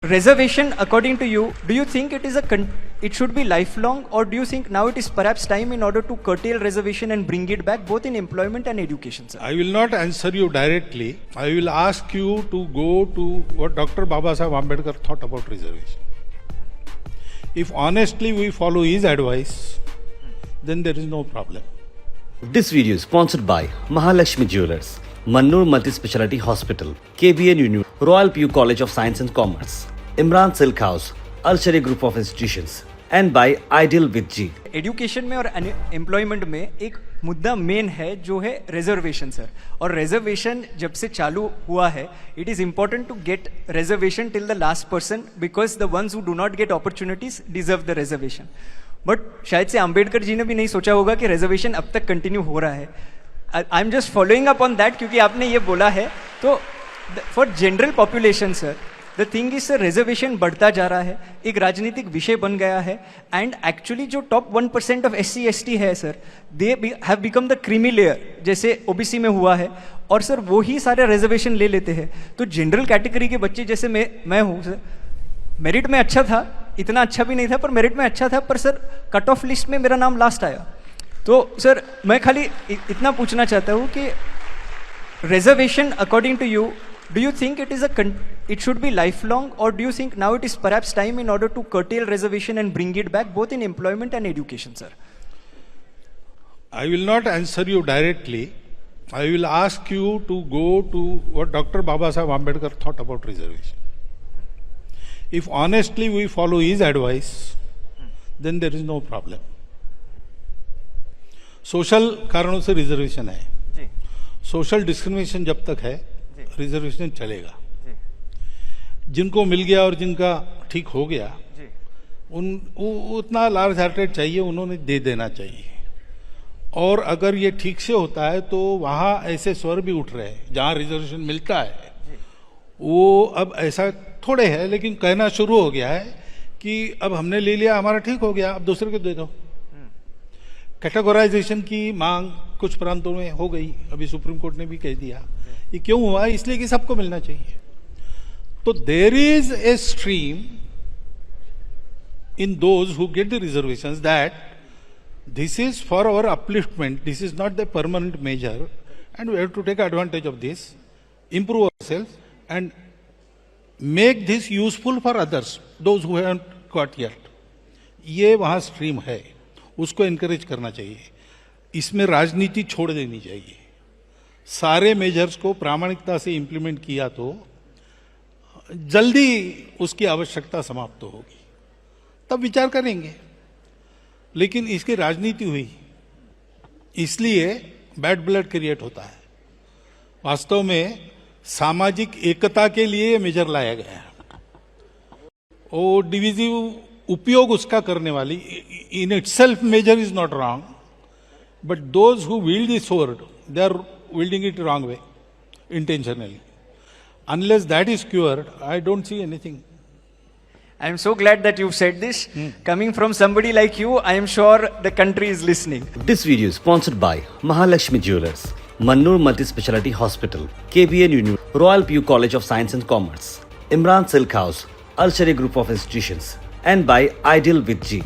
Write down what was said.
reservation, according to you, do you think it is it should be lifelong, or do you think now it is perhaps time in order to curtail reservation and bring it back both in employment and education, sir? I will not answer you directly. I will ask you to go to what Dr. Babasaheb Ambedkar thought about reservation. If honestly we follow his advice, then there is no problem. This video is sponsored by Mahalakshmi Jewelers, Mannur Multi-Speciality Hospital, KBN Union, Royal PU College of Science and Commerce, Imran Silk House, Al-Sharia Group of Institutions, and by Ideal with G. Education में और employment में एक मुद्दा main है जो है reservation, sir. और reservation जब से चालू हुआ है, it is important to get reservation till the last person, because the ones who do not get opportunities deserve the reservation. But शायद से अंबेडकर जी ने भी नहीं सोचा होगा कि रिजर्वेशन अब तक कंटिन्यू हो रहा है. I am just following up on that, क्योंकि आपने ये बोला है. तो for general population sir, the thing is sir, reservation बढ़ता जा रहा है, एक राजनीतिक विषय बन गया है. एंड एक्चुअली जो टॉप 1% ऑफ SC/ST है sir, they have become the creamy layer, जैसे OBC में हुआ है. और सर वो ही सारे रिजर्वेशन ले लेते हैं. तो जनरल कैटेगरी के बच्चे जैसे मैं हूँ सर, मेरिट में अच्छा था, इतना अच्छा भी नहीं था पर मेरिट में अच्छा था, पर सर कट ऑफ लिस्ट में मेरा नाम लास्ट आया. तो सर मैं खाली इतना पूछना चाहता हूँ कि reservation, according to you, do you think it should be lifelong, or do you think now it is perhaps time in order to curtail reservation and bring it back both in employment and education, sir? I will not answer you directly. I will ask you to go to what Dr. Babasaheb Ambedkar thought about reservation. If honestly we follow his advice, then there is no problem. Social कारणों से reservation है, social discrimination जब तक है reservation चलेगा. जिनको मिल गया और जिनका ठीक हो गया, उतना लार्ज हार्टेड चाहिए, उन्होंने दे देना चाहिए. और अगर ये ठीक से होता है तो वहाँ ऐसे स्वर भी उठ रहे हैं जहाँ रिजर्वेशन मिलता है, वो अब ऐसा थोड़े है, लेकिन कहना शुरू हो गया है कि अब हमने ले लिया, हमारा ठीक हो गया, अब दूसरे को दे दो. कैटेगराइजेशन की मांग कुछ प्रांतों में हो गई, अभी सुप्रीम कोर्ट ने भी कह दिया. ये क्यों हुआ? इसलिए कि सबको मिलना चाहिए. तो there is a stream in those who get the reservations that this is for our upliftment, this is not the permanent measure, and we have to take advantage of this, improve ourselves and make this useful for others, those who haven't got yet. ये वहां stream है, उसको encourage करना चाहिए. इसमें राजनीति छोड़ देनी चाहिए. सारे मेजर्स को प्रामाणिकता से इंप्लीमेंट किया तो जल्दी उसकी आवश्यकता समाप्त होगी, तब विचार करेंगे. लेकिन इसकी राजनीति हुई, इसलिए बैड ब्लड क्रिएट होता है. वास्तव में सामाजिक एकता के लिए मेजर लाया गया है. वो डिविजिव उपयोग उसका करने वाली, in itself measure is not wrong, but those who wield the sword, they are wielding it wrong way, intentionally. Unless that is cured, I don't see anything. I am so glad that you said this. Coming from somebody like you, I am sure the country is listening. This video is sponsored by Mahalakshmi Jewelers, Mannur Multi-Speciality Hospital, KBN Union, Royal PU College of Science and Commerce, Imran Silk House, Al-Sharia Group of Institutions, and by Ideal with G.